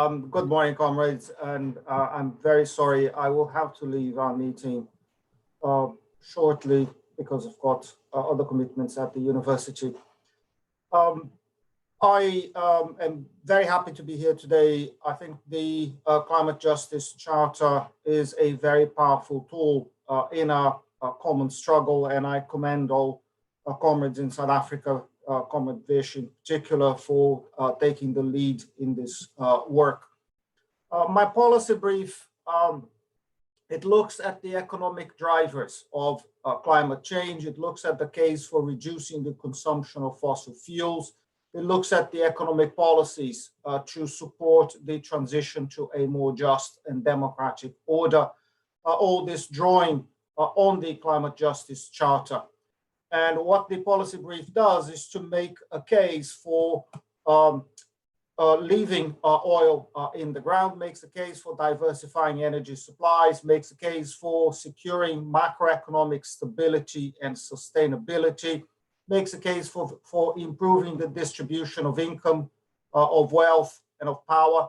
Good morning, comrades, and I'm very sorry I will have to leave our meeting shortly because I've got other commitments at the university. I am very happy to be here today. I think the Climate Justice Charter is a very powerful tool in our common struggle, and I commend all comrades in South Africa, Comrade Vish in particular, for taking the lead in this work. My policy brief, it looks at the economic drivers of climate change. It looks at the case for reducing the consumption of fossil fuels. It looks at the economic policies to support the transition to a more just and democratic order. All this drawing on the Climate Justice Charter. And what the policy brief does is to make a case for leaving oil in the ground, makes a case for diversifying energy supplies, makes a case for securing macroeconomic stability and sustainability, makes a case for improving the distribution of income, of wealth, and of power.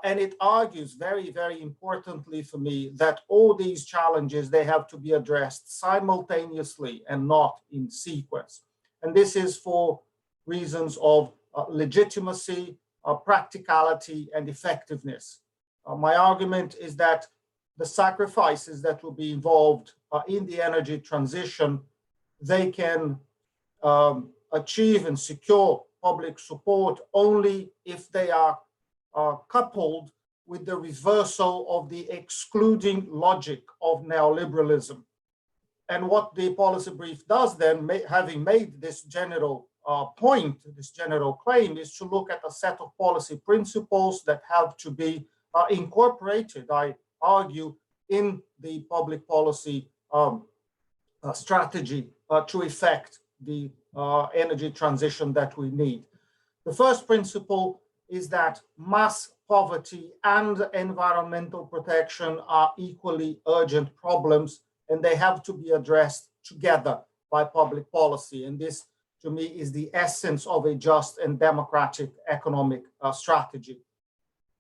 And it argues very, very importantly for me that all these challenges, they have to be addressed simultaneously and not in sequence. And this is for reasons of legitimacy, practicality, and effectiveness. My argument is that the sacrifices that will be involved in the energy transition, they can achieve and secure public support only if they are coupled with the reversal of the excluding logic of neoliberalism. And what the policy brief does then, having made this general point, this general claim, is to look at a set of policy principles that have to be incorporated, I argue, in the public policy strategy to effect the energy transition that we need. The first principle is that mass poverty and environmental protection are equally urgent problems, and they have to be addressed together by public policy. And this, to me, is the essence of a just and democratic economic strategy.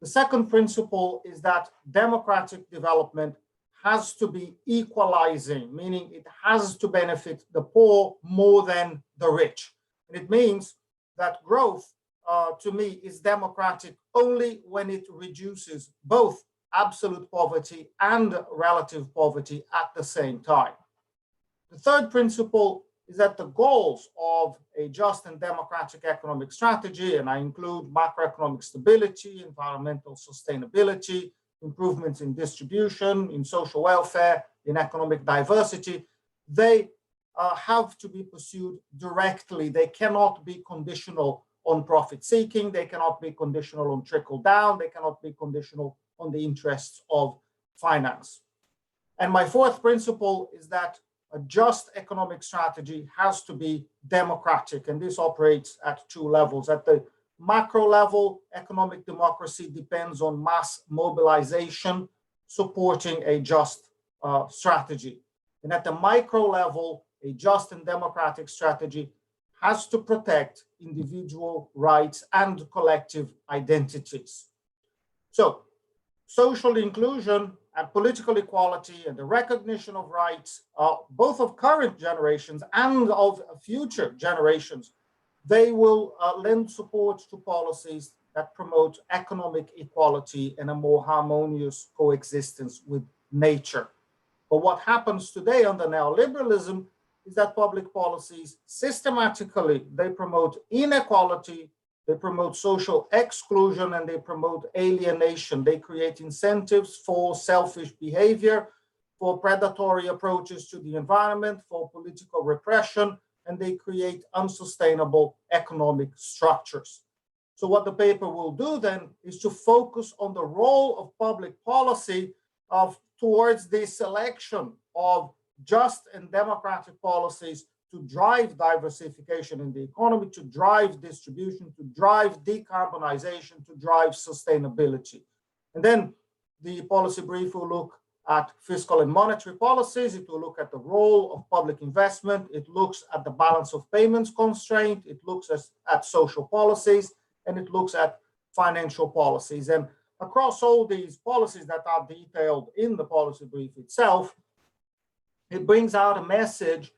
The second principle is that democratic development has to be equalizing, meaning it has to benefit the poor more than the rich. And it means that growth, to me, is democratic only when it reduces both absolute poverty and relative poverty at the same time. The third principle is that the goals of a just and democratic economic strategy, and I include macroeconomic stability, environmental sustainability, improvements in distribution, in social welfare, in economic diversity, they have to be pursued directly. They cannot be conditional on profit seeking, they cannot be conditional on trickle down, they cannot be conditional on the interests of finance. And my fourth principle is that a just economic strategy has to be democratic, and this operates at two levels. At the macro level, economic democracy depends on mass mobilization supporting a just strategy. And at the micro level, a just and democratic strategy has to protect individual rights and collective identities. So, social inclusion and political equality and the recognition of rights, both of current generations and of future generations, they will lend support to policies that promote economic equality and a more harmonious coexistence with nature. But what happens today under neoliberalism is that public policies systematically, they promote inequality, they promote social exclusion, and they promote alienation. They create incentives for selfish behavior, for predatory approaches to the environment, for political repression, and they create unsustainable economic structures. So what the paper will do then is to focus on the role of public policy towards the selection of just and democratic policies to drive diversification in the economy, to drive distribution, to drive decarbonization, to drive sustainability. And then the policy brief will look at fiscal and monetary policies. It will look at the role of public investment. It looks at the balance of payments constraint. It looks at social policies, and it looks at financial policies. And across all these policies that are detailed in the policy brief itself, it brings out a message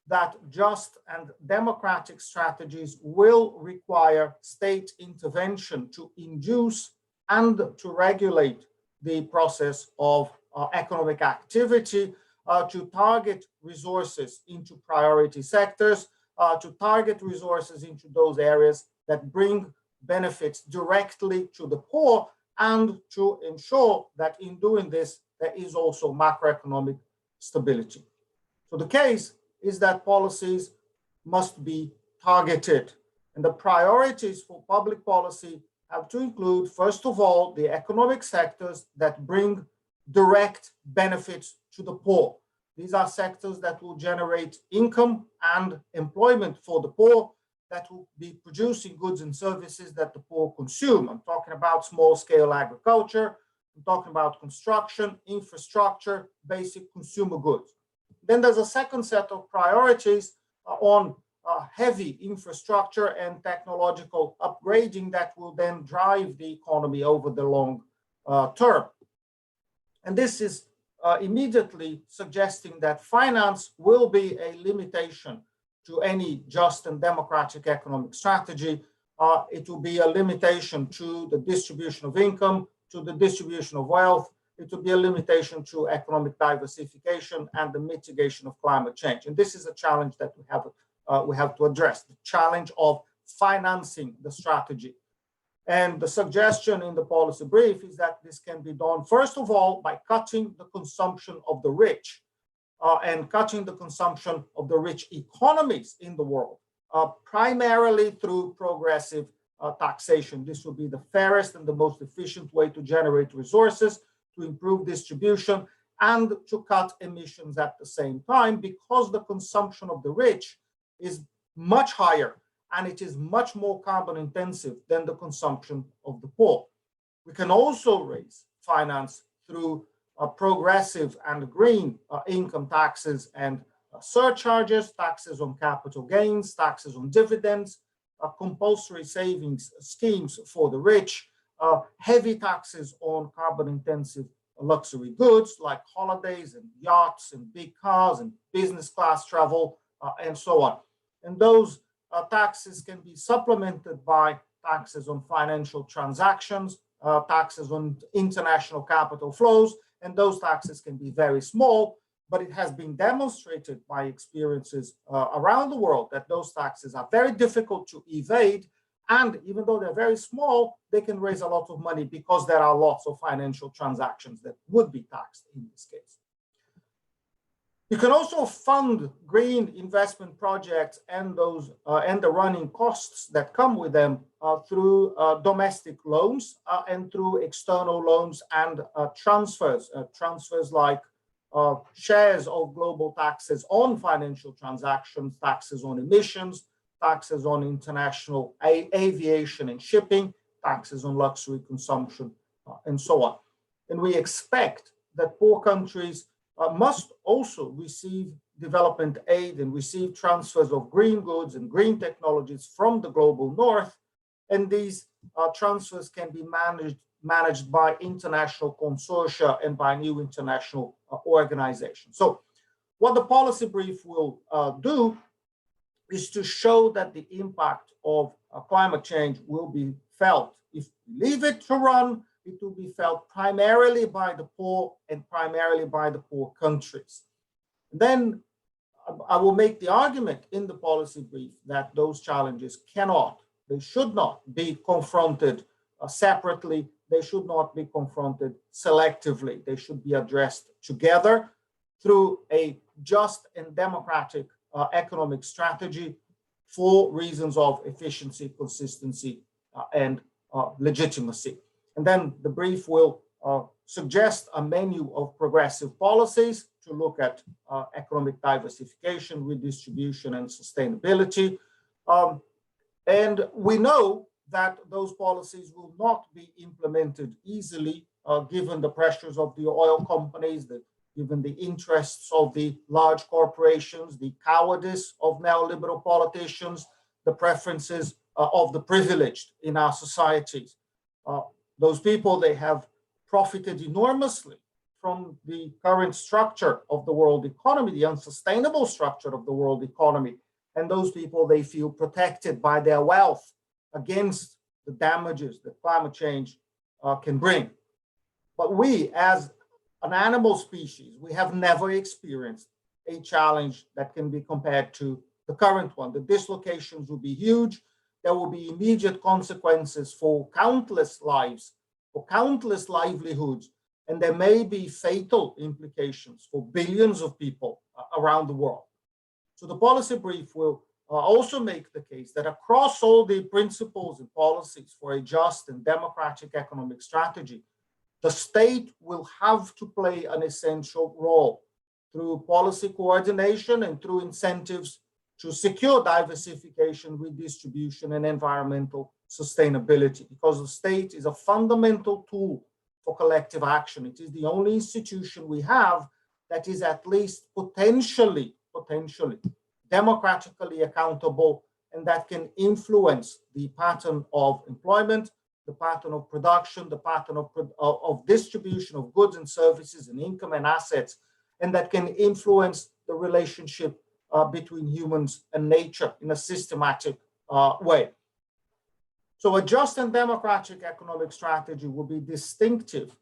that just and democratic strategies will require state intervention to induce and to regulate the process of economic activity, to target resources into priority sectors, to target resources into those areas that bring benefits directly to the poor, and to ensure that in doing this, there is also macroeconomic stability. So the case is that policies must be targeted, and the priorities for public policy have to include, first of all, the economic sectors that bring direct benefits to the poor. These are sectors that will generate income and employment for the poor, that will be producing goods and services that the poor consume. I'm talking about small-scale agriculture, I'm talking about construction, infrastructure, basic consumer goods. Then there's a second set of priorities on heavy infrastructure and technological upgrading that will then drive the economy over the long term. And this is immediately suggesting that finance will be a limitation to any just and democratic economic strategy. It will be a limitation to the distribution of income, to the distribution of wealth. It will be a limitation to economic diversification and the mitigation of climate change. And this is a challenge that we have to address, the challenge of financing the strategy. And the suggestion in the policy brief is that this can be done, first of all, by cutting the consumption of the rich and cutting the consumption of the rich economies in the world, primarily through progressive taxation. This will be the fairest and the most efficient way to generate resources, to improve distribution, and to cut emissions at the same time, because the consumption of the rich is much higher and it is much more carbon intensive than the consumption of the poor. We can also raise finance through progressive and green income taxes and surcharges, taxes on capital gains, taxes on dividends, compulsory savings schemes for the rich, heavy taxes on carbon intensive luxury goods like holidays and yachts and big cars and business class travel and so on. And those taxes can be supplemented by taxes on financial transactions, taxes on international capital flows, and those taxes can be very small, but it has been demonstrated by experiences around the world that those taxes are very difficult to evade, and even though they're very small, they can raise a lot of money because there are lots of financial transactions that would be taxed in this case. You can also fund green investment projects and those and the running costs that come with them through domestic loans and through external loans and transfers like shares of global taxes on financial transactions, taxes on emissions, taxes on international aviation and shipping, taxes on luxury consumption, and so on. And we expect that poor countries must also receive development aid and receive transfers of green goods and green technologies from the global north. And these transfers can be managed by international consortia and by new international organizations. So what the policy brief will do is to show that the impact of climate change will be felt. If we leave it to run, it will be felt primarily by the poor and primarily by the poor countries. Then I will make the argument in the policy brief that those challenges they should not be confronted separately. They should not be confronted selectively. They should be addressed together through a just and democratic economic strategy for reasons of efficiency, consistency, and legitimacy. And then the brief will suggest a menu of progressive policies to look at economic diversification, redistribution, and sustainability. And we know that those policies will not be implemented easily, given the pressures of the oil companies, given the interests of the large corporations, the cowardice of neoliberal politicians, the preferences of the privileged in our societies. Those people, they have profited enormously from the current structure of the world economy, the unsustainable structure of the world economy. And those people, they feel protected by their wealth against the damages that climate change can bring. But we, as an animal species, we have never experienced a challenge that can be compared to the current one. The dislocations will be huge. There will be immediate consequences for countless lives, for countless livelihoods, and there may be fatal implications for billions of people around the world. So the policy brief will also make the case that across all the principles and policies for a just and democratic economic strategy, the state will have to play an essential role through policy coordination and through incentives to secure diversification, redistribution, and environmental sustainability, because the state is a fundamental tool for collective action. It is the only institution we have that is at least potentially democratically accountable, and that can influence the pattern of employment, the pattern of production, the pattern of distribution of goods and services and income and assets, and that can influence the relationship between humans and nature in a systematic way. So a just and democratic economic strategy will be distinctive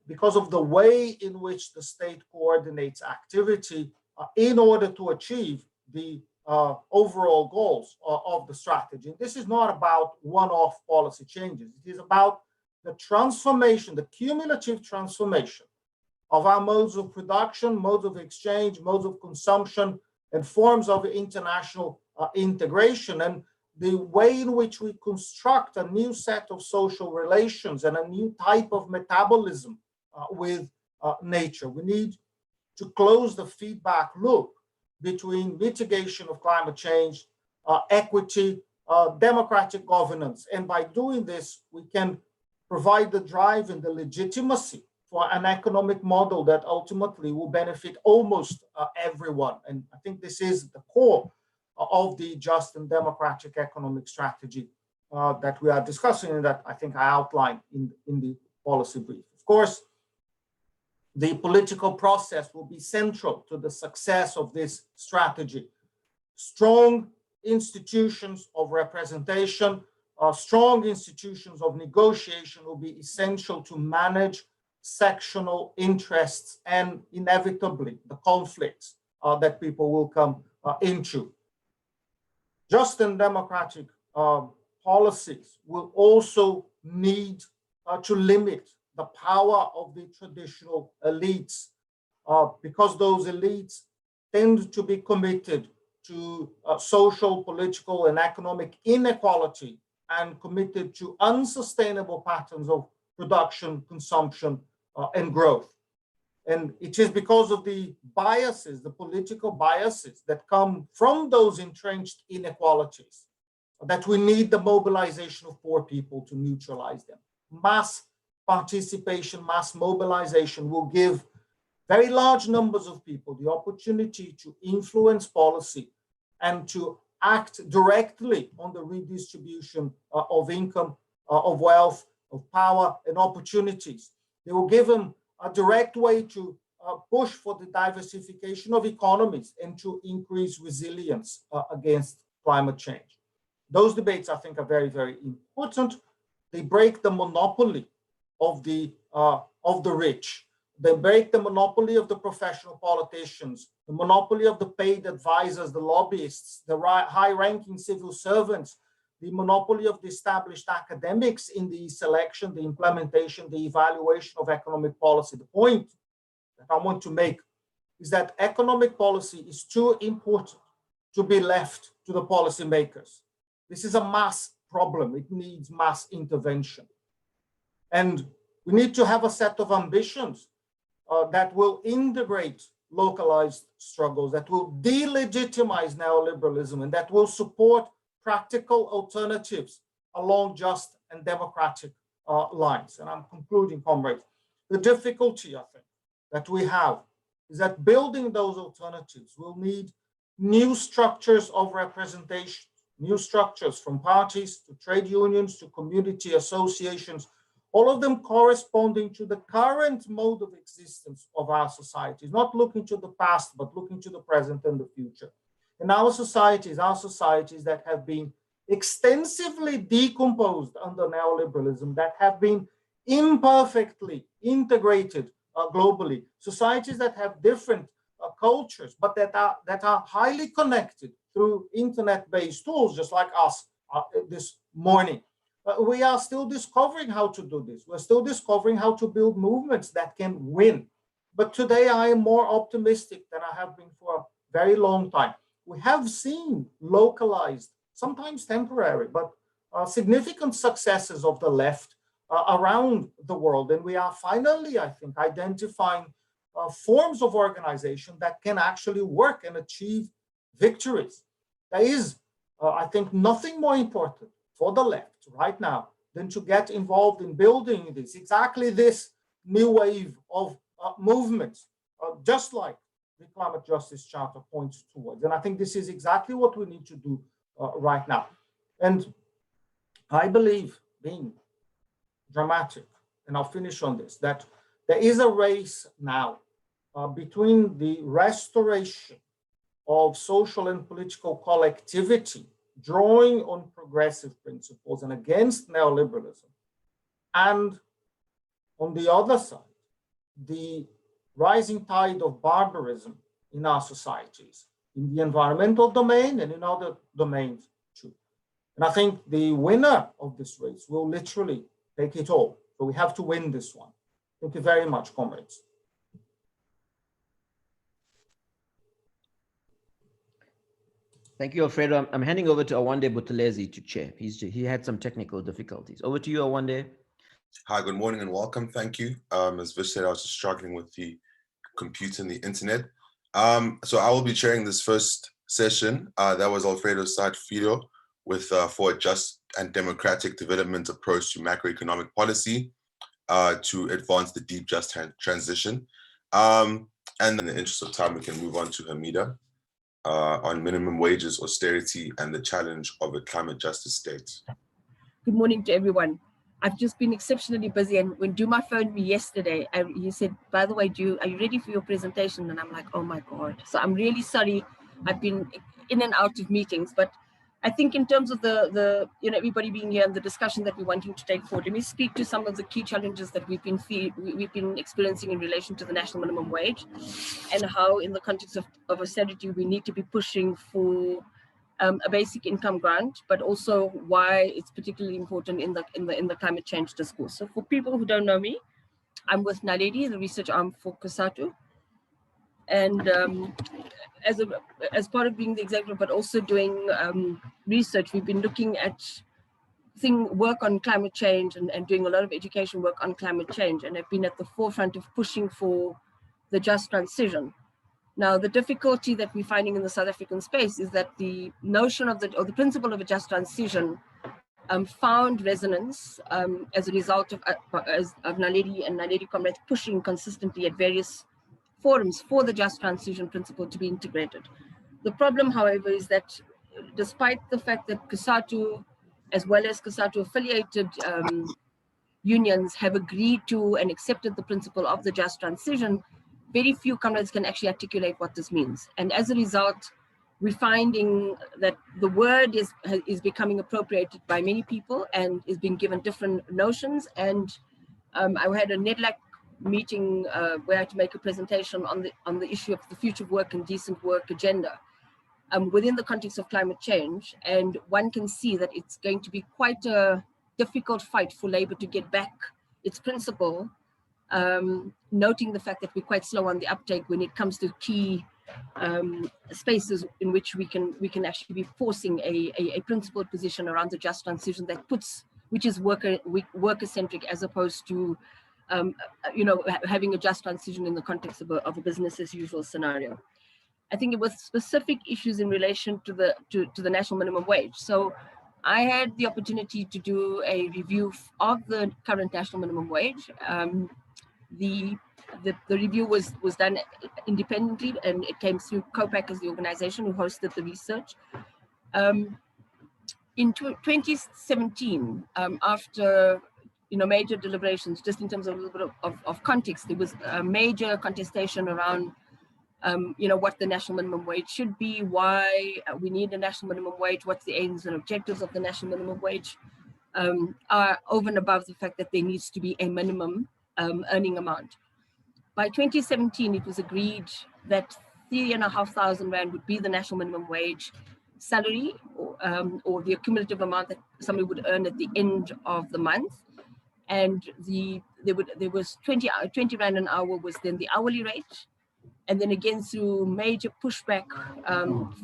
because of the way in which the state coordinates activity in order to achieve the overall goals of the strategy. This is not about one-off policy changes. It is about the transformation, the cumulative transformation of our modes of production, modes of exchange, modes of consumption, and forms of international integration, and the way in which we construct a new set of social relations and a new type of metabolism with nature. We need to close the feedback loop between mitigation of climate change, equity, democratic governance. And by doing this, we can provide the drive and the legitimacy for an economic model that ultimately will benefit almost everyone. And I think this is the core of the just and democratic economic strategy that we are discussing, and that I think I outlined in the policy brief. Of course, the political process will be central to the success of this strategy. Strong institutions of representation, strong institutions of negotiation will be essential to manage sectional interests and inevitably the conflicts that people will come into. Just and democratic policies will also need to limit the power of the traditional elites, because those elites tend to be committed to social, political, and economic inequality, and committed to unsustainable patterns of production, consumption, and growth. And it is because of the biases, the political biases that come from those entrenched inequalities, that we need the mobilization of poor people to neutralize them. Mass participation, mass mobilization will give very large numbers of people the opportunity to influence policy and to act directly on the redistribution of income, of wealth, of power, and opportunities. They will give them a direct way to push for the diversification of economies and to increase resilience against climate change. Those debates, I think, are very, very important. They break the monopoly of the rich. They break the monopoly of the professional politicians, the monopoly of the paid advisors, the lobbyists, the high-ranking civil servants, the monopoly of the established academics in the selection, the implementation, the evaluation of economic policy. The point that I want to make is that economic policy is too important to be left to the policymakers. This is a mass problem. It needs mass intervention. And we need to have a set of ambitions that will integrate localized struggles, that will delegitimize neoliberalism, and that will support practical alternatives along just and democratic lines. And I'm concluding, comrades. The difficulty, I think, that we have is that building those alternatives will need new structures of representation, new structures from parties to trade unions to community associations, all of them corresponding to the current mode of existence of our societies, not looking to the past, but looking to the present and the future. And our societies that have been extensively decomposed under neoliberalism, that have been imperfectly integrated globally, societies that have different cultures, but that are highly connected through internet-based tools, just like us this morning. We are still discovering how to do this. We're still discovering how to build movements that can win. But today I am more optimistic than I have been for a very long time. We have seen localized, sometimes temporary, but significant successes of the left around the world. And we are finally, I think, identifying forms of organization that can actually work and achieve victories. There is, I think, nothing more important for the left right now than to get involved in building this, exactly this new wave of movements, just like the Climate Justice Charter points towards. And I think this is exactly what we need to do right now. And I believe, being dramatic, and I'll finish on this, that there is a race now between the restoration of social and political collectivity, drawing on progressive principles and against neoliberalism, and on the other side, the rising tide of barbarism in our societies, in the environmental domain and in other domains too. And I think the winner of this race will literally take it all. So we have to win this one. Thank you very much, comrades. Thank you, Alfredo. I'm handing over to Awande Buthelezi to chair. He had some technical difficulties. Over to you, Awande. Hi, good morning and welcome. Thank you. As Vish said, I was just struggling with the computer and the internet. So I will be chairing this first session. That was Alfredo Saad-Filho with for a just and democratic development approach to macroeconomic policy to advance the deep just transition. And in the interest of time, we can move on to Hameda on minimum wages, austerity, and the challenge of a climate justice state. Good morning to everyone. I've just been exceptionally busy, and when Duma phoned me yesterday, he said, by the way, are you ready for your presentation? And I'm like, oh my God. So I'm really sorry. I've been in and out of meetings, but I think in terms of the everybody being here and the discussion that we're wanting to take forward, let me speak to some of the key challenges that we've been experiencing in relation to the national minimum wage, and how in the context of austerity, we need to be pushing for a basic income grant, but also why it's particularly important in the climate change discourse. So for people who don't know me, I'm with Naledi, the research arm for COSATU, and as part of being the executive, but also doing research, we've been looking at work on climate change and doing a lot of education work on climate change, and have been at the forefront of pushing for the just transition. Now, the difficulty that we're finding in the South African space is that the notion of the principle of a just transition found resonance as a result of Naledi and Naledi comrades pushing consistently at various forums for the just transition principle to be integrated. The problem, however, is that despite the fact that COSATU, as well as COSATU affiliated unions, have agreed to and accepted the principle of the just transition, very few comrades can actually articulate what this means. And as a result, we're finding that the word is becoming appropriated by many people and is being given different notions. And I had a NEDLAC meeting where I had to make a presentation on the issue of the future of work and decent work agenda within the context of climate change. And one can see that it's going to be quite a difficult fight for Labour to get back its principle, noting the fact that we're quite slow on the uptake when it comes to key spaces in which we can actually be forcing a principled position around the just transition which is worker-centric, as opposed to having a just transition in the context of a business as usual scenario. I think it was specific issues in relation to the national minimum wage. So I had the opportunity to do a review of the current national minimum wage. The review was done independently, and it came through COPAC as the organization who hosted the research. In 2017, after major deliberations, just in terms of a little bit of context. There was a major contestation around, what the national minimum wage should be, why we need a national minimum wage, what's the aims and objectives of the national minimum wage, are over and above the fact that there needs to be a minimum earning amount. By 2017, it was agreed that 3,500 Rand would be the national minimum wage salary, or the cumulative amount that somebody would earn at the end of the month. And there was 20 Rand an hour was then the hourly rate. And then again, through major pushback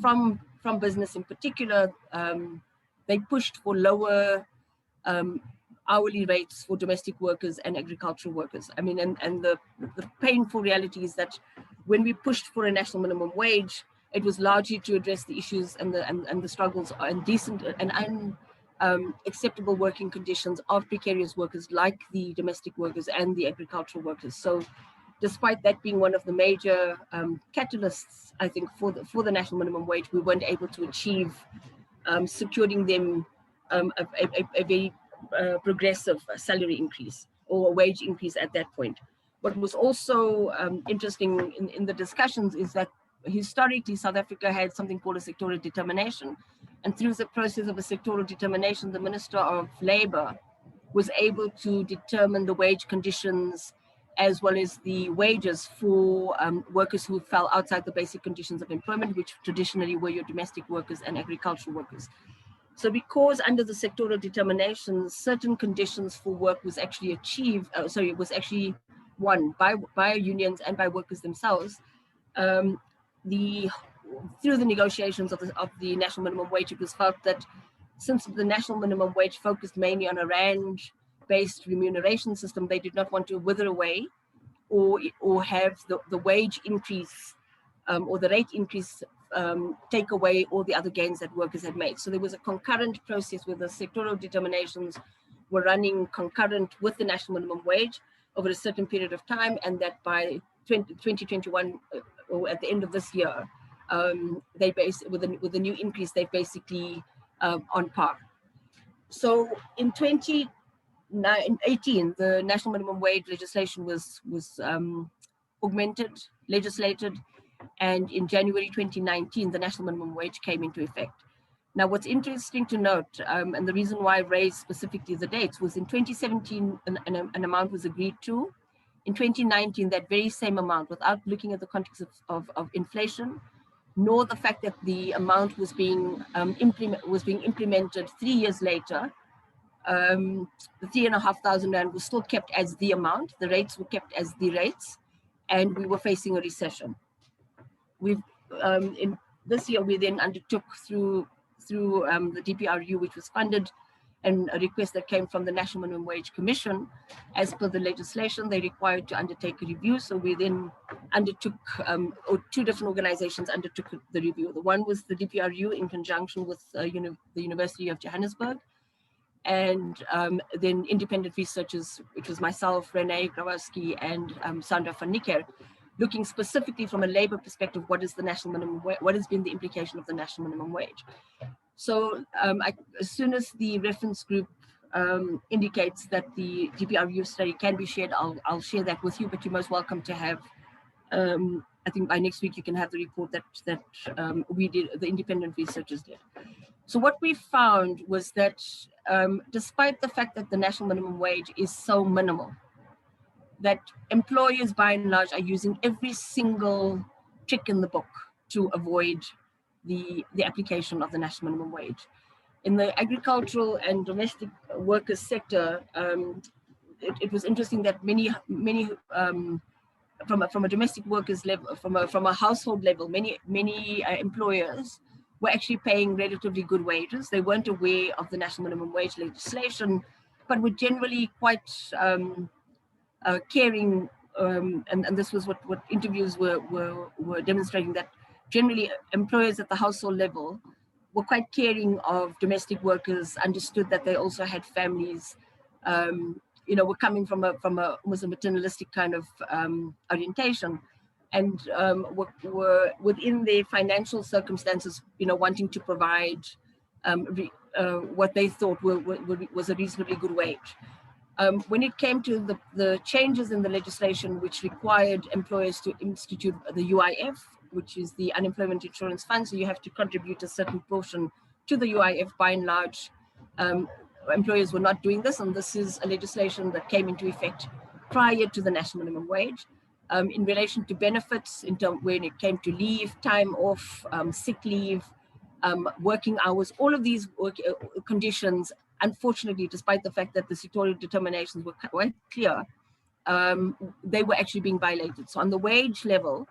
from business in particular, they pushed for lower hourly rates for domestic workers and agricultural workers. I mean, and the painful reality is that when we pushed for a national minimum wage, it was largely to address the issues and the struggles and decent and acceptable working conditions of precarious workers like the domestic workers and the agricultural workers. So despite that being one of the major catalysts, I think, for the national minimum wage, we weren't able to achieve securing them a very progressive salary increase or a wage increase at that point. What was also interesting in the discussions is that historically South Africa had something called a sectorial determination, and through the process of a sectorial determination, the Minister of Labour was able to determine the wage conditions as well as the wages for workers who fell outside the basic conditions of employment, which traditionally were your domestic workers and agricultural workers. So because under the sectorial determination, certain conditions for work was actually achieved, it was actually won by unions and by workers themselves, through the negotiations of the national minimum wage, it was felt that since the national minimum wage focused mainly on a rand-based remuneration system, they did not want to wither away or have the wage increase or the rate increase take away all the other gains that workers had made. So there was a concurrent process where the sectorial determinations were running concurrent with the national minimum wage over a certain period of time, and that by 2021 or at the end of this year, they with the new increase, they basically on par. So in 2018, the national minimum wage legislation was augmented, legislated, and in January 2019, the national minimum wage came into effect. Now, what's interesting to note, and the reason why I raised specifically the dates, was in 2017, an amount was agreed to. In 2019, that very same amount, without looking at the context of inflation, nor the fact that the amount was being implemented 3 years later, the 3,500 Rand was still kept as the amount, the rates were kept as the rates, and we were facing a recession. We've in this year we then undertook through the DPRU, which was funded, and a request that came from the National Minimum Wage Commission. As per the legislation, they're required to undertake a review. So we then undertook, or two different organizations undertook the review. The one was the DPRU in conjunction with the University of Johannesburg, and then independent researchers, which was myself, Renee Grabowski, and Sandra van Niekerk, looking specifically from a labor perspective, what is the national minimum wage, what has been the implication of the national minimum wage. So as soon as the reference group indicates that the DPRU study can be shared, I'll share that with you, but you're most welcome to have, I think by next week you can have the report that we did, the independent researchers did. So what we found was that despite the fact that the national minimum wage is so minimal, that employers by and large are using every single trick in the book to avoid the application of the national minimum wage. In the agricultural and domestic workers sector, it was interesting that many from a domestic workers level, from a household level, many employers were actually paying relatively good wages. They weren't aware of the national minimum wage legislation, but were generally quite caring, and this was what interviews were demonstrating, that generally employers at the household level were quite caring of domestic workers, understood that they also had families, were coming from almost a maternalistic kind of orientation, and were within their financial circumstances, wanting to provide what they thought was a reasonably good wage. When it came to the changes in the legislation which required employers to institute the UIF, which is the Unemployment Insurance Fund, so you have to contribute a certain portion to the UIF, by and large, employers were not doing this, and this is a legislation that came into effect prior to the national minimum wage. In relation to benefits, when it came to leave, time off, sick leave, working hours, all of these conditions, unfortunately, despite the fact that the sectorial determinations were quite clear, they were actually being violated. So on the wage level,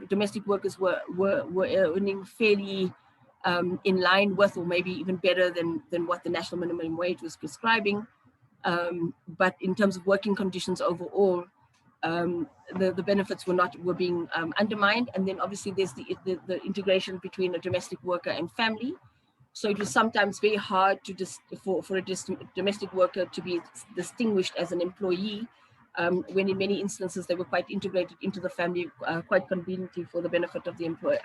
domestic workers were earning fairly in line with, or maybe even better than what the national minimum wage was prescribing. But in terms of working conditions overall, the benefits were being undermined. And then obviously there's the integration between a domestic worker and family. So it was sometimes very hard for a domestic worker to be distinguished as an employee, when in many instances they were quite integrated into the family, quite conveniently for the benefit of the employer.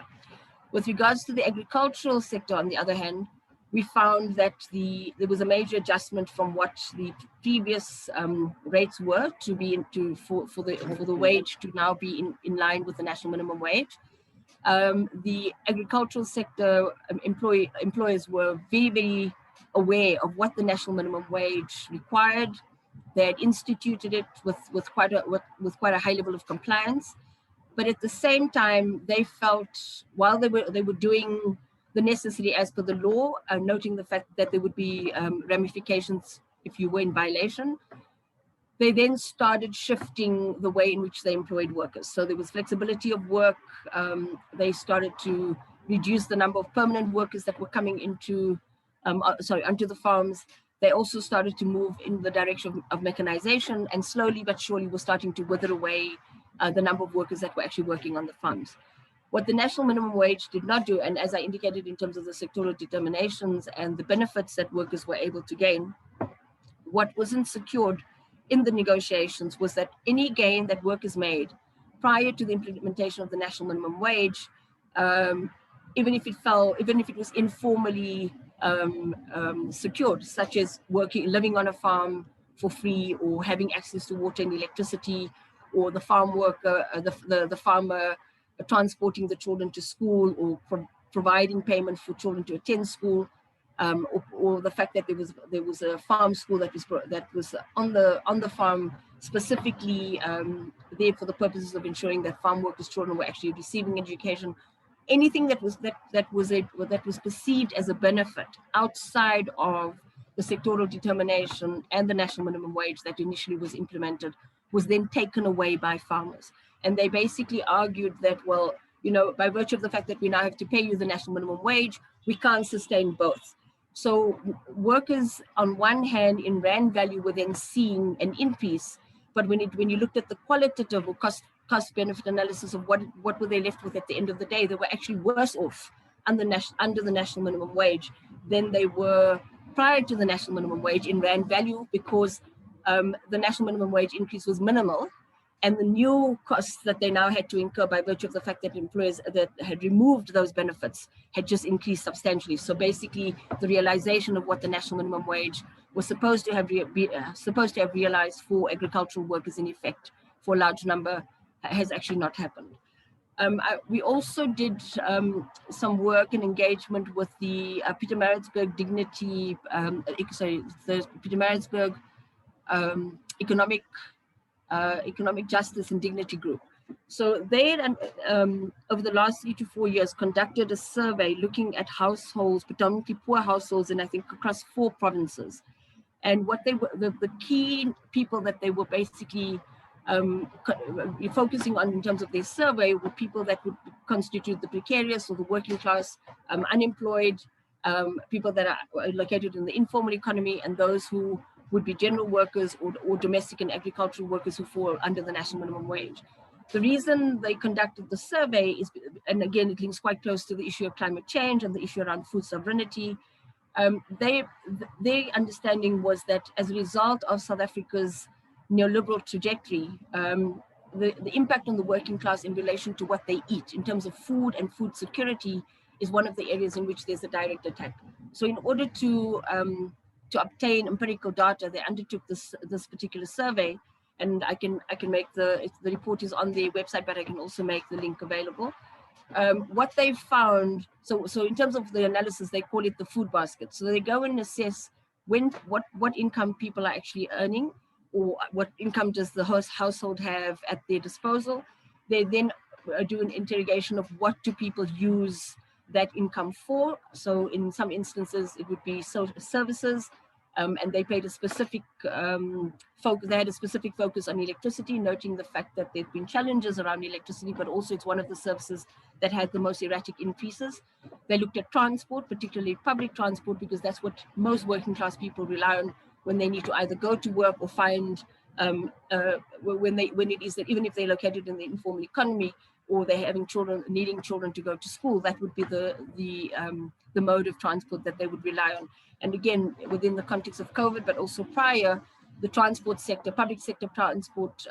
With regards to the agricultural sector, on the other hand, we found that there was a major adjustment from what the previous rates were to be for the wage to now be in line with the national minimum wage. The agricultural sector employers were very, very aware of what the national minimum wage required. They had instituted it with quite a high level of compliance, but at the same time, they felt while they were doing the necessary as per the law, noting the fact that there would be ramifications if you were in violation, they then started shifting the way in which they employed workers. So there was flexibility of work. They started to reduce the number of permanent workers that were coming onto the farms. They also started to move in the direction of mechanization, and slowly but surely were starting to wither away the number of workers that were actually working on the farms. What the national minimum wage did not do, and as I indicated in terms of the sectorial determinations and the benefits that workers were able to gain, what wasn't secured in the negotiations was that any gain that workers made prior to the implementation of the national minimum wage, even if it was informally secured, such as living on a farm for free, or having access to water and electricity, or the farm worker, the farmer transporting the children to school, or providing payment for children to attend school, or the fact that there was a farm school that was on the farm specifically there for the purposes of ensuring that farm workers' children were actually receiving education. Anything that was perceived as a benefit outside of the sectorial determination and the national minimum wage that initially was implemented was then taken away by farmers. And they basically argued that, well, by virtue of the fact that we now have to pay you the national minimum wage, we can't sustain both. So workers, on one hand, in rand value, were then seeing an increase, but when you looked at the qualitative or cost benefit analysis of what were they left with at the end of the day, they were actually worse off under the national minimum wage than they were prior to the national minimum wage in rand value, because the national minimum wage increase was minimal, and the new costs that they now had to incur by virtue of the fact that employers that had removed those benefits had just increased substantially. So basically, the realization of what the national minimum wage was supposed to have realized for agricultural workers, in effect, for a large number, has actually not happened. We also did some work and engagement with the Pietermaritzburg Dignity, the Pietermaritzburg Economic Justice and Dignity Group. So they had, over the last 3 to 4 years, conducted a survey looking at households, predominantly poor households, in I think across 4 provinces. And what they were, the key people that they were basically focusing on in terms of their survey were people that would constitute the precarious or the working class, unemployed, people that are located in the informal economy, and those who would be general workers or domestic and agricultural workers who fall under the national minimum wage. The reason they conducted the survey is, and again, it links quite close to the issue of climate change and the issue around food sovereignty. Their understanding was that as a result of South Africa's neoliberal trajectory, the impact on the working class in relation to what they eat in terms of food and food security is one of the areas in which there's a direct attack. So in order to to obtain empirical data, they undertook this particular survey, and I can make the report is on their website, but I can also make the link available. What they found, so in terms of the analysis, they call it the food basket. So they go and assess what income people are actually earning, or what income does the household have at their disposal. They then do an interrogation of what do people use that income for. So in some instances, it would be social services, and they paid a specific focus. They had a specific focus on electricity, noting the fact that there've been challenges around electricity, but also it's one of the services that had the most erratic increases. They looked at transport, particularly public transport, because that's what most working class people rely on when they need to either go to work or find when it is that even if they're located in the informal economy, or they're having children, needing children to go to school, that would be the mode of transport that they would rely on. And again, within the context of COVID, but also prior, the transport sector, public sector transport,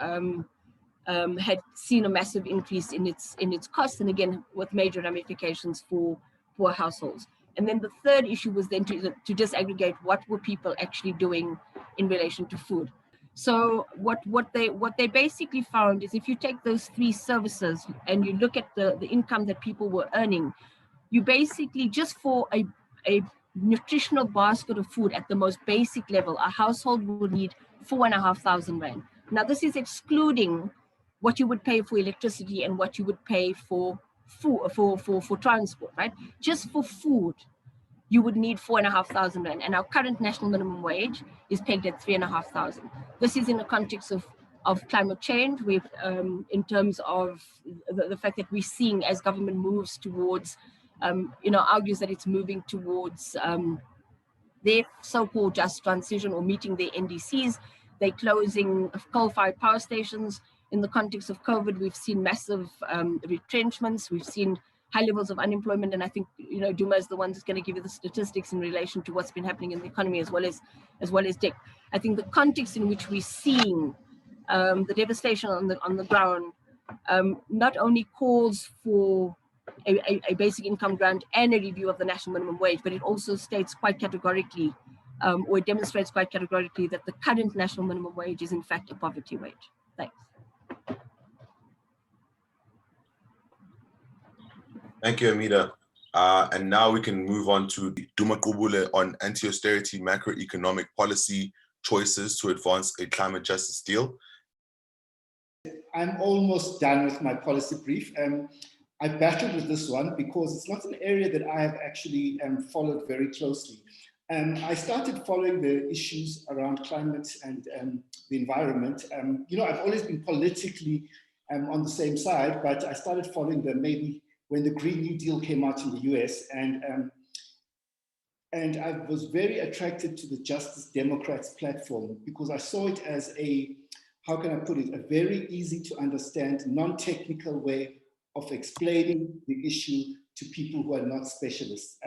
had seen a massive increase in its costs, and again, with major ramifications for poor households. And then the third issue was then to disaggregate what were people actually doing in relation to food. So what they basically found is, if you take those three services and you look at the income that people were earning, you basically, just for a nutritional basket of food at the most basic level, a household would need 4,500 rand. Now, this is excluding what you would pay for electricity and what you would pay for food, for transport, right? Just for food, you would need 4,500 rand, and our current national minimum wage is pegged at 3,500. This is in the context of climate change, with in terms of the fact that we're seeing, as government moves towards, argues that it's moving towards their so-called just transition, or meeting their NDCs. They're closing coal-fired power stations. In the context of COVID, we've seen massive retrenchments. We've seen high levels of unemployment, and I think Duma is the one that's going to give you the statistics in relation to what's been happening in the economy, as well as debt. I think the context in which we're seeing the devastation on the ground not only calls for a basic income grant and a review of the national minimum wage, but it also states quite categorically, or it demonstrates quite categorically, that the current national minimum wage is in fact a poverty wage. Thanks. Thank you, Hameda. And now we can move on to Duma Gqubule on anti-austerity macroeconomic policy choices to advance a climate justice deal. I'm almost done with my policy brief. I battled with this one because it's not an area that I have actually followed very closely. I started following the issues around climate and the environment. I've always been politically on the same side, but I started following them maybe when the Green New Deal came out in the US, and I was very attracted to the Justice Democrats platform, because I saw it as a, how can I put it, a very easy to understand, non-technical way of explaining the issue to people who are not specialists,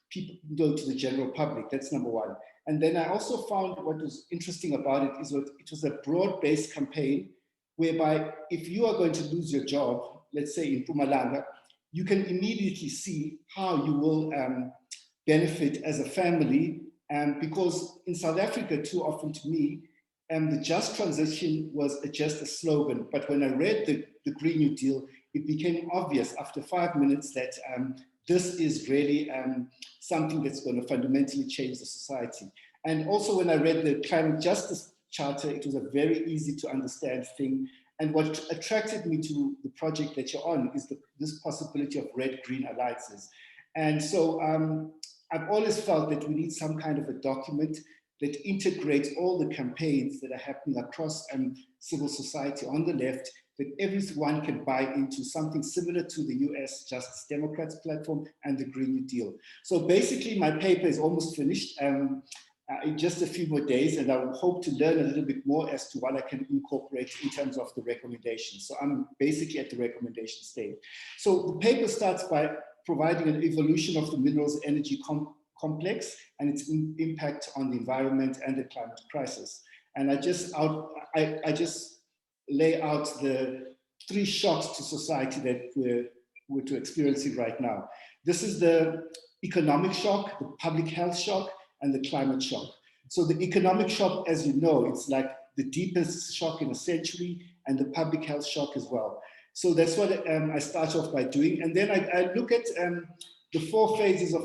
people go to the general public. That's number one. And then I also found what was interesting about it is that it was a broad-based campaign, whereby if you are going to lose your job, let's say in Mpumalanga, you can immediately see how you will benefit as a family. Because in South Africa, too often to me, the just transition was just a slogan. But when I read the Green New Deal, it became obvious after 5 minutes that this is really something that's going to fundamentally change the society. And also when I read the Climate Justice Charter, it was a very easy to understand thing. And what attracted me to the project that you're on is this possibility of red-green alliances. And so I've always felt that we need some kind of a document that integrates all the campaigns that are happening across civil society on the left, that everyone can buy into, something similar to the US Justice Democrats platform and the Green New Deal. So basically my paper is almost finished. In just a few more days, and I hope to learn a little bit more as to what I can incorporate in terms of the recommendations. So I'm basically at the recommendation stage. So the paper starts by providing an evolution of the minerals energy complex and its impact on the environment and the climate crisis. And I just lay out the 3 shocks to society that we're experiencing right now. This is the economic shock, the public health shock, and the climate shock. So the economic shock, as you know, it's like the deepest shock in a century, and the public health shock as well. So that's what I start off by doing. And then I look at the 4 phases of,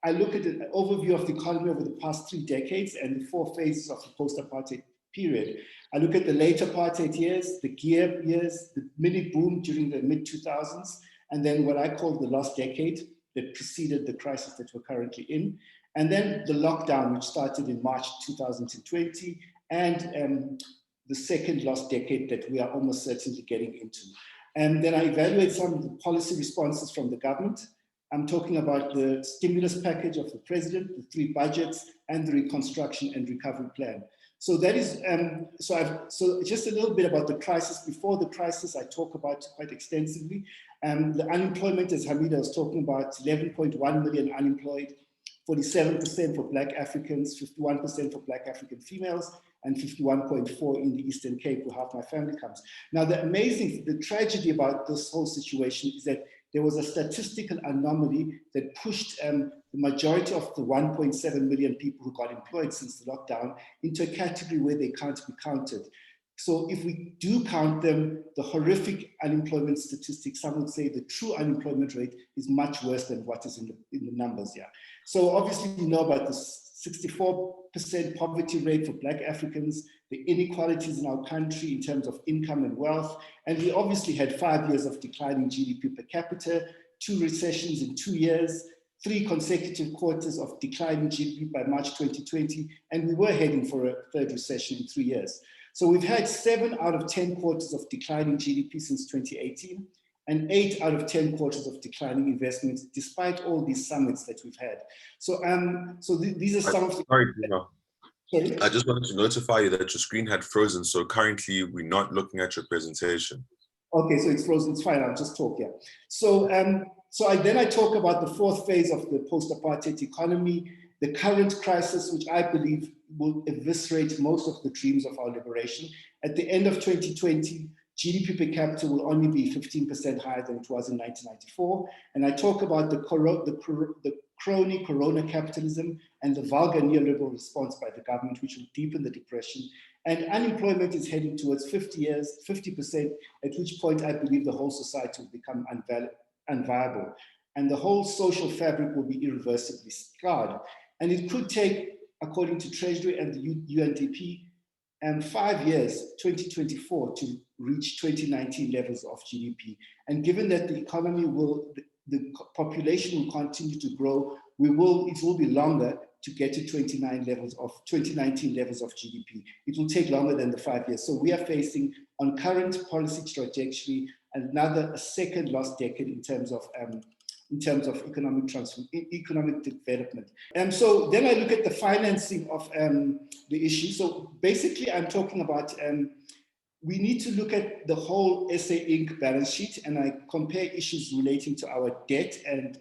I look at an overview of the economy over the past 3 decades and the 4 phases of the post-apartheid period. I look at the late apartheid years, the gear years, the mini boom during the mid-2000s, and then what I call the lost decade that preceded the crisis that we're currently in. And then the lockdown, which started in March 2020, and the second lost decade that we are almost certainly getting into. And then I evaluate some of the policy responses from the government. I'm talking about the stimulus package of the president, the 3 budgets, and the reconstruction and recovery plan. So that is, so just a little bit about the crisis. Before the crisis, I talk about quite extensively. The unemployment, as Hameda was talking about, 11.1 million unemployed, 47% for Black Africans, 51% for Black African females, and 51.4 in the Eastern Cape, where half my family comes. Now, the tragedy about this whole situation is that there was a statistical anomaly that pushed the majority of the 1.7 million people who got employed since the lockdown into a category where they can't be counted. So if we do count them, the horrific unemployment statistics, some would say the true unemployment rate is much worse than what is in the numbers here. So obviously we know about the 64% poverty rate for Black Africans, the inequalities in our country in terms of income and wealth. And we obviously had 5 years of declining GDP per capita, 2 recessions in 2 years, 3 consecutive quarters of declining GDP by March 2020, and we were heading for a 3rd recession in 3 years. So we've had 7 out of 10 quarters of declining GDP since 2018, and 8 out of 10 quarters of declining investments, despite all these summits that we've had. So, these are some of the... Sorry, Duma. Sorry? I just wanted to notify you that your screen had frozen, so currently we're not looking at your presentation. Okay, so it's frozen, it's fine, I'll just talk, yeah. So, then I talk about the 4th phase of the post-apartheid economy, the current crisis, which I believe will eviscerate most of the dreams of our liberation. At the end of 2020, GDP per capita will only be 15% higher than it was in 1994. And I talk about the crony corona capitalism and the vulgar neoliberal response by the government, which will deepen the depression. And unemployment is heading towards 50%, at which point I believe the whole society will become unviable. And the whole social fabric will be irreversibly scarred. And it could take, according to Treasury and the UNDP, 5 years, 2024, to reach 2019 levels of GDP. And given that the economy the population will continue to grow, it will be longer to get to 2019 levels of GDP. It will take longer than the 5 years. So we are facing, on current policy trajectory, a second lost decade in terms of economic development. And so then I look at the financing of the issue. So basically I'm talking about, we need to look at the whole SA Inc. balance sheet, and I compare issues relating to our debt. And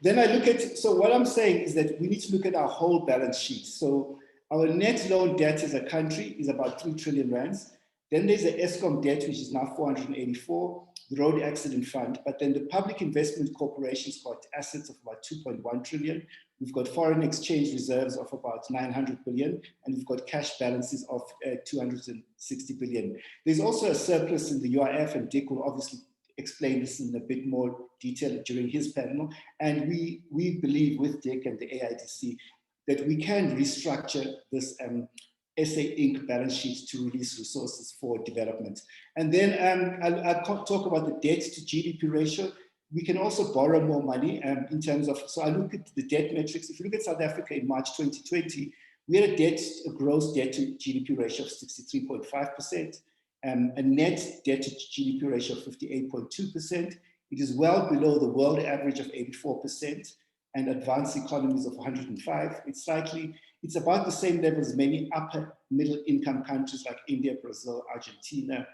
then I look at, so what I'm saying is that we need to look at our whole balance sheet. So our net loan debt as a country is about 3 trillion rands. Then there's the ESCOM debt, which is now 484, the Road Accident Fund, but then the Public Investment Corporation's got assets of about 2.1 trillion. We've got foreign exchange reserves of about 900 billion, and we've got cash balances of 260 billion. There's also a surplus in the UIF, and Dick will obviously explain this in a bit more detail during his panel. And we believe with Dick and the AIDC that we can restructure this SA Inc. balance sheets to release resources for development. And then I'll talk about the debt to GDP ratio. We can also borrow more money in terms of, so I look at the debt metrics. If you look at South Africa in March 2020, we had a gross debt to GDP ratio of 63.5%, a net debt to GDP ratio of 58.2%. It is well below the world average of 84% and advanced economies of 105. It's about the same level as many upper middle income countries like India, Brazil, Argentina.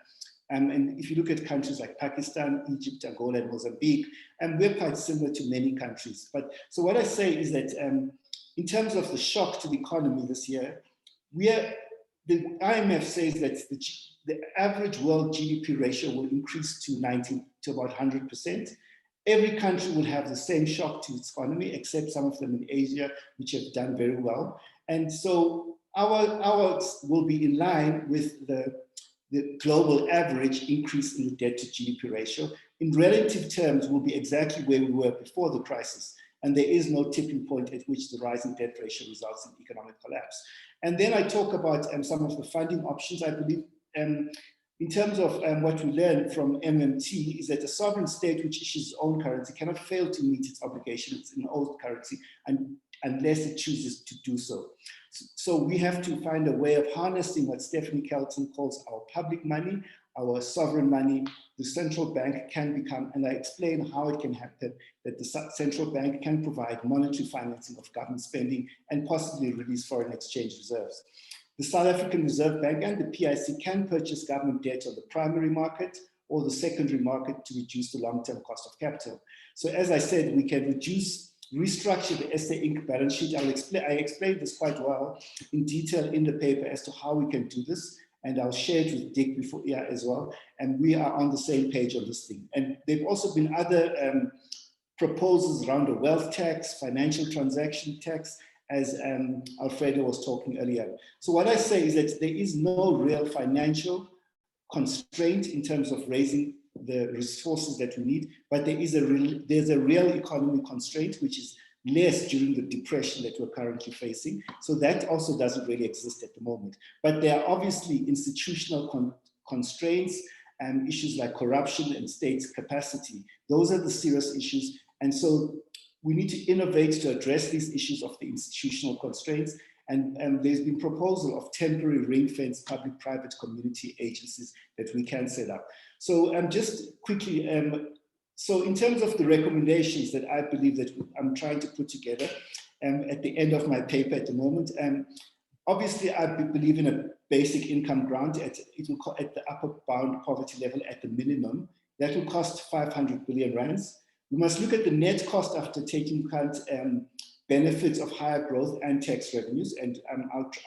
And if you look at countries like Pakistan, Egypt, Angola, and Mozambique, we're quite similar to many countries. But so what I say is that in terms of the shock to the economy this year, the IMF says that the average world GDP ratio will increase to about 100%. Every country will have the same shock to its economy, except some of them in Asia, which have done very well. And so ours will be in line with the global average increase in the debt to GDP ratio. In relative terms, will be exactly where we were before the crisis. And there is no tipping point at which the rising debt ratio results in economic collapse. And then I talk about some of the funding options. I believe in terms of what we learned from MMT is that a sovereign state which issues its own currency cannot fail to meet its obligations in old currency unless it chooses to do so. So we have to find a way of harnessing what Stephanie Kelton calls our public money, our sovereign money. The central bank can become, and I explain how it can happen, that the central bank can provide monetary financing of government spending and possibly release foreign exchange reserves. The South African Reserve Bank and the PIC can purchase government debt on the primary market or the secondary market to reduce the long-term cost of capital. So as I said, we can restructure the SA Inc. balance sheet. I explained this quite well in detail in the paper as to how we can do this, and I'll share it with Dick before as well. And we are on the same page on this thing. And there've also been other proposals around a wealth tax, financial transaction tax, as Alfredo was talking earlier. So what I say is that there is no real financial constraint in terms of raising the resources that we need, but there's a real economy constraint, which is less during the depression that we're currently facing. So that also doesn't really exist at the moment. But there are obviously institutional constraints and issues like corruption and states' capacity. Those are the serious issues. And so we need to innovate to address these issues of the institutional constraints. And there's been proposal of temporary ring-fenced public-private community agencies that we can set up. So just quickly, so in terms of the recommendations that I believe that I'm trying to put together at the end of my paper at the moment, obviously I believe in a basic income grant at the upper bound poverty level at the minimum. That will cost 500 billion rands. We must look at the net cost after taking account benefits of higher growth and tax revenues. And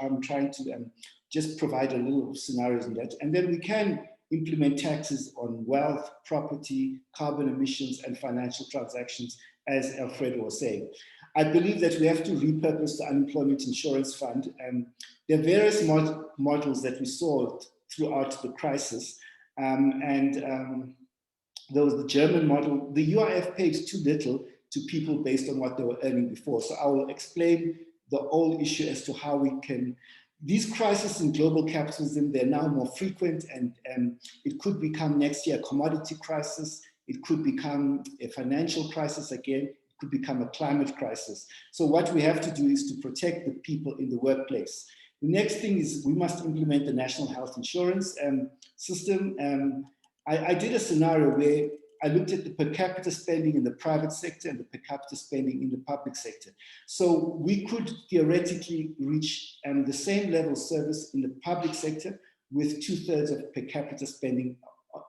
I'm trying to just provide a little scenarios in that. And then we can implement taxes on wealth, property, carbon emissions, and financial transactions, as Alfredo was saying. I believe that we have to repurpose the unemployment insurance fund. There are various models that we saw throughout the crisis. There was the German model. The UIF pays too little to people based on what they were earning before. So I will explain the whole issue as to how we can, these crises in global capitalism, they're now more frequent, and it could become next year a commodity crisis. It could become a financial crisis again. It could become a climate crisis. So what we have to do is to protect the people in the workplace. The next thing is we must implement the national health insurance system. I did a scenario where I looked at the per capita spending in the private sector and the per capita spending in the public sector. So we could theoretically reach the same level of service in the public sector with 2/3 of per capita spending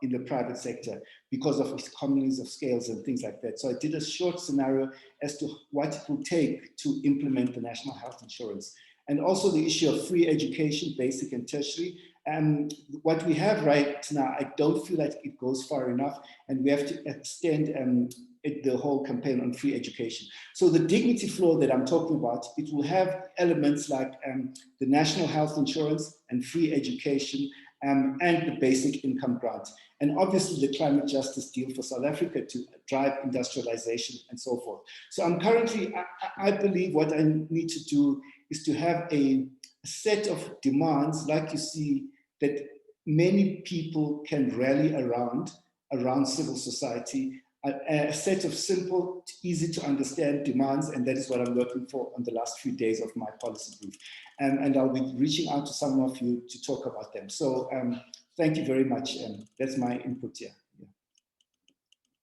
in the private sector because of economies of scales and things like that. So I did a short scenario as to what it will take to implement the national health insurance. And also the issue of free education, basic and tertiary. What we have right now, I don't feel like it goes far enough, and we have to extend the whole campaign on free education. So the dignity floor that I'm talking about, it will have elements like the national health insurance and free education and the basic income grant. And obviously the climate justice deal for South Africa to drive industrialization and so forth. So I'm currently, I believe what I need to do is to have a set of demands, like you see, that many people can rally around civil society, a set of simple, easy to understand demands, and that is what I'm working for on the last few days of my policy brief. And I'll be reaching out to some of you to talk about them. So thank you very much. That's my input here.